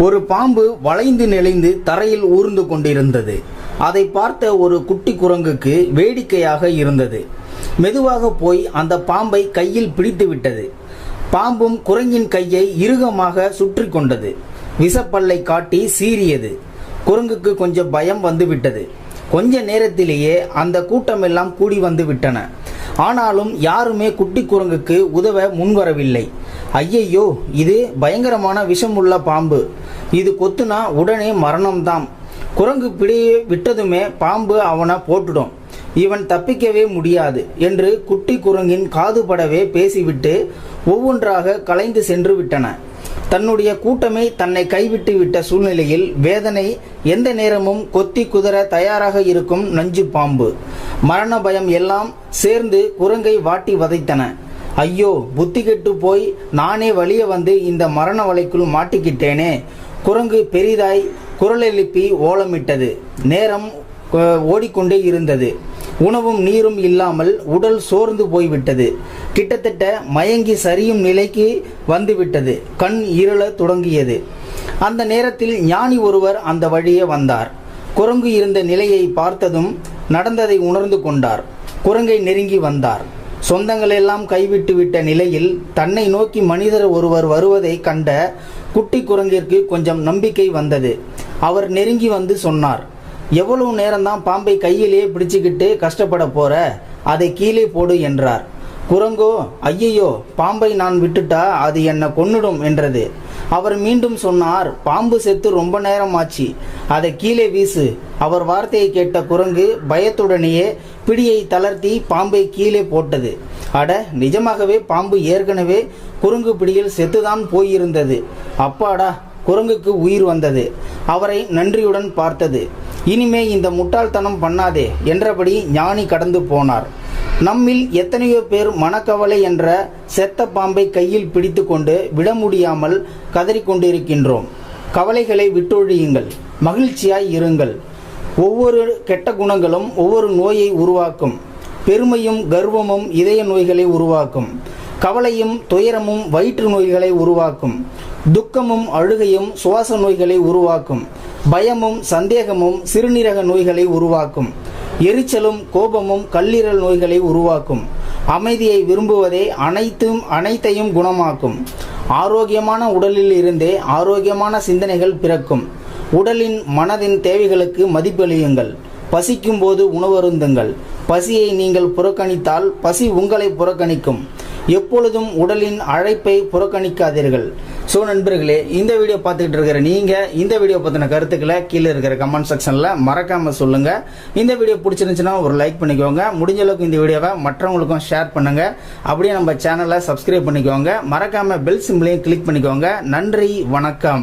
ஒரு பாம்பு வளைந்து நெளிந்து தரையில் ஊர்ந்து கொண்டிருந்தது. அதை பார்த்த ஒரு குட்டி குரங்குக்கு வேடிக்கையாக இருந்தது. மெதுவாக போய் அந்த பாம்பை கையில் பிடித்து விட்டது. பாம்பும் குரங்கின் கையை இறுகமாக சுற்றி கொண்டது. விஷப்பல்லை காட்டி சீறியது. குரங்குக்கு கொஞ்சம் பயம் வந்துவிட்டது. கொஞ்ச நேரத்திலேயே அந்த கூட்டமெல்லாம் கூடி வந்து விட்டன. ஆனாலும் யாருமே குட்டி குரங்குக்கு உதவ முன்வரவில்லை. ஐயையோ, இது பயங்கரமான விஷமுள்ள பாம்பு, இது கொத்துனா உடனே மரணம்தான். குரங்கு பிடியை விட்டதுமே பாம்பு அவனை போட்டுடும், இவன் தப்பிக்கவே முடியாது என்று குட்டி குரங்கின் காதுபடவே பேசிவிட்டு ஒவ்வொன்றாக கலைந்து சென்று விட்டன. தன்னுடைய கூட்டமே தன்னை கைவிட்டு விட்ட சூழ்நிலையில் வேதனை எந்த நேரமும் கொத்தி குதற தயாராக இருக்கும் நஞ்சு பாம்பு. மரண பயம் எல்லாம் சேர்ந்து குரங்கை வாட்டி வதைத்தன. ஐயோ, புத்தி கெட்டு போய் நானே வலிய வந்து இந்த மரண வலைக்குள் மாட்டிக்கிட்டேனே. குரங்கு பெரிதாய் குரலெழுப்பி ஓலமிட்டது. நேரம் ஓடிக்கொண்டே இருந்தது. உணவும் நீரும் இல்லாமல் உடல் சோர்ந்து போய்விட்டது. கிட்டத்தட்ட மயங்கி சரியும் நிலைக்கு வந்துவிட்டது. கண் இருள தொடங்கியது. அந்த நேரத்தில் ஞானி ஒருவர் அந்த வழியே வந்தார். குரங்கு இருந்த நிலையை பார்த்ததும் நடந்ததை உணர்ந்து கொண்டார். குரங்கை நெருங்கி வந்தார். சொந்தங்களெல்லாம் கைவிட்டு விட்ட நிலையில் தன்னை நோக்கி மனிதர் ஒருவர் வருவதை கண்ட குட்டி குரங்கிற்கு கொஞ்சம் நம்பிக்கை வந்தது. அவர் நெருங்கி வந்து சொன்னார், எவ்வளவு நேரம்தான் பாம்பை கையிலே பிடிச்சுக்கிட்டு கஷ்டப்பட போற, அதை கீழே போடு என்றார். குரங்கோ, ஐயையோ, பாம்பை நான் விட்டுட்டா அது என்னை கொன்னுடும் என்றது. அவர் மீண்டும் சொன்னார், பாம்பு செத்து ரொம்ப நேரம் ஆச்சு, அதை கீழே வீசு. அவர் வார்த்தையை கேட்ட குரங்கு பயத்துடனேயே பிடியை தளர்த்தி பாம்பை கீழே போட்டது. அட, நிஜமாகவே பாம்பு ஏற்கனவே குரங்கு பிடியில் செத்துதான் போயிருந்தது. அப்பாடா, குரங்குக்கு உயிர் வந்தது. அவரை நன்றியுடன் பார்த்தது. இனிமே இந்த முட்டாள்தனம் பண்ணாதே என்றபடி ஞானி கடந்து போனார். நம்மில் எத்தனையோ பேர் மனக்கவலை என்ற செத்த பாம்பை கையில் பிடித்து கொண்டு விட முடியாமல் கதறிக்கொண்டிருக்கின்றோம். கவலைகளை விட்டொழியுங்கள், மகிழ்ச்சியாய் இருங்கள். ஒவ்வொரு கெட்ட குணங்களும் ஒவ்வொரு நோயை உருவாக்கும். பெருமையும் கர்வமும் இதய நோய்களை உருவாக்கும். கவலையும் துயரமும் வயிற்று நோய்களை உருவாக்கும். துக்கமும் அழுகையும் சுவாச நோய்களை உருவாக்கும். பயமும் சந்தேகமும் சிறுநீரக நோய்களை உருவாக்கும். எரிச்சலும் கோபமும் கல்லீரல் நோய்களை உருவாக்கும். அமைதியை விரும்புவதே அனைத்தையும் குணமாக்கும். ஆரோக்கியமான உடலில் இருந்தே ஆரோக்கியமான சிந்தனைகள் பிறக்கும். உடலின் மனதின் தேவைகளுக்கு மதிப்பளியுங்கள். பசிக்கும் போது உணவருந்துங்கள். பசியை நீங்கள் புறக்கணித்தால் பசி உங்களை புறக்கணிக்கும். எப்பொழுதும் உடலின் அழைப்பை புறக்கணிக்காதீர்கள். ஸோ நண்பர்களே, இந்த வீடியோ பார்த்துக்கிட்டு இருக்கிற நீங்கள் இந்த வீடியோ பற்றின கருத்துக்களை கீழே இருக்கிற கமெண்ட் செக்ஷனில் மறக்காமல் சொல்லுங்கள். இந்த வீடியோ பிடிச்சிருந்துச்சுன்னா ஒரு லைக் பண்ணிக்கோங்க. முடிஞ்ச அளவுக்கு இந்த வீடியோவை மற்றவங்களுக்கும் ஷேர் பண்ணுங்கள். அப்படியே நம்ம சேனலை சப்ஸ்கிரைப் பண்ணிக்கோங்க. மறக்காமல் பெல் சிம்பிளையும் கிளிக் பண்ணிக்கோங்க. நன்றி, வணக்கம்.